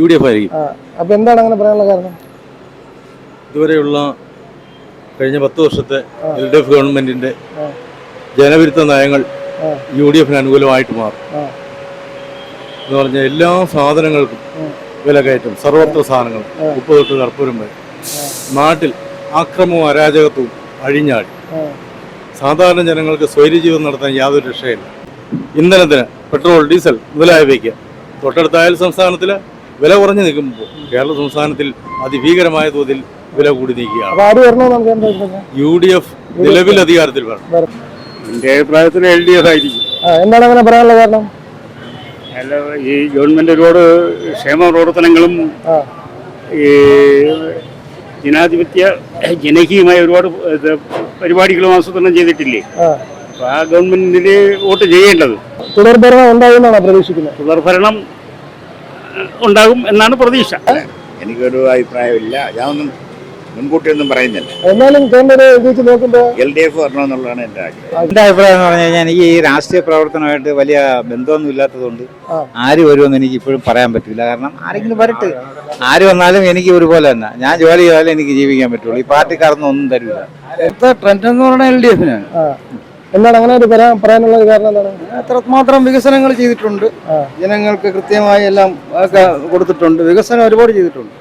UDF ആയിരിക്കും. അപ്പോൾ എന്താണ് അങ്ങനെ പറയാനുള്ള കാരണം? ഇതുവരെയുള്ള കഴിഞ്ഞ 10 വർഷത്തെ LDF ഗവൺമെന്റിന്റെ ജനവിരുദ്ധ നയങ്ങൾ UDFന് അനുകൂലമായിട്ട് മാറും. എന്ന് പറഞ്ഞാൽ എല്ലാ സാധനങ്ങൾക്കും വില കയറ്റും, സർവത്ര സാധനങ്ങൾ, ഉപ്പ് തൊട്ട് കർപ്പൂരം വരെ. നാട്ടിൽ ആക്രമവും അരാജകത്വവും അഴിഞ്ഞാടി. സാധാരണ ജനങ്ങൾക്ക് സ്വൈര്യജീവിതം നടത്താൻ യാതൊരു രക്ഷയില്ല. ഇന്ധനത്തിന് പെട്രോൾ, ഡീസൽ മുതലായവയ്ക്ക് തൊട്ടടുത്ത അയൽ സംസ്ഥാനത്തിൽ വില കുറഞ്ഞു നിൽക്കുമ്പോൾ കേരള സംസ്ഥാനത്തിൽ അതിഭീകരമായ തോതിൽ വില കൂടി നീക്കുകയാണ്. UDF നിലവിൽ അധികാരത്തിൽ വേണം. എൻ്റെ അഭിപ്രായത്തിൽ LDF ആയിരിക്കും. എന്താണ് അങ്ങനെ പറയാനുള്ള കാരണം? അല്ല, ഈ ഗവൺമെന്റ് ഒരുപാട് ക്ഷേമ പ്രവർത്തനങ്ങളും ഈ ജനകീയമായ ഒരുപാട് പരിപാടികളും ആസൂത്രണം ചെയ്തിട്ടില്ലേ? അപ്പൊ ആ ഗവൺമെന്റിന് വോട്ട് ചെയ്യേണ്ടത്. തുടർഭരണം ഉണ്ടാകുമെന്നാണ് പ്രതീക്ഷിക്കുന്നത്. തുടർഭരണം ഉണ്ടാകും എന്നാണ് പ്രതീക്ഷ. എനിക്കൊരു അഭിപ്രായമില്ല, ഞാനൊന്നും മുൻകൂട്ടിയൊന്നും പറയുന്നില്ല. എന്നാലും നോക്കുമ്പോൾ LDF വരണമെന്നുള്ളതാണ് എൻ്റെ ആഗ്രഹം. എൻ്റെ അഭിപ്രായം എന്ന് പറഞ്ഞു കഴിഞ്ഞാൽ എനിക്ക് ഈ രാഷ്ട്രീയ പ്രവർത്തനമായിട്ട് വലിയ ബന്ധമൊന്നും ഇല്ലാത്തതുകൊണ്ട് ആര് വരുമെന്ന് എനിക്ക് ഇപ്പോഴും പറയാൻ പറ്റില്ല. കാരണം ആരെങ്കിലും വരട്ടെ, ആര് വന്നാലും എനിക്ക് ഒരുപോലെ തന്നെ, ഞാൻ ജോലി ചെയ്താലും എനിക്ക് ജീവിക്കാൻ പറ്റുള്ളൂ. ഈ പാർട്ടിക്കാരൊന്നും ഒന്നും തരില്ല. ട്രെൻഡ് എന്ന് പറഞ്ഞാൽ LDFനാണ്. എന്താണ് അങ്ങനെ ഒരു പറയാനുള്ള കാരണം? എന്താണ്? അത്രമാത്രം വികസനങ്ങൾ ചെയ്തിട്ടുണ്ട്, ജനങ്ങൾക്ക് കൃത്യമായി എല്ലാം കൊടുത്തിട്ടുണ്ട്, വികസനം ഒരുപാട് ചെയ്തിട്ടുണ്ട്.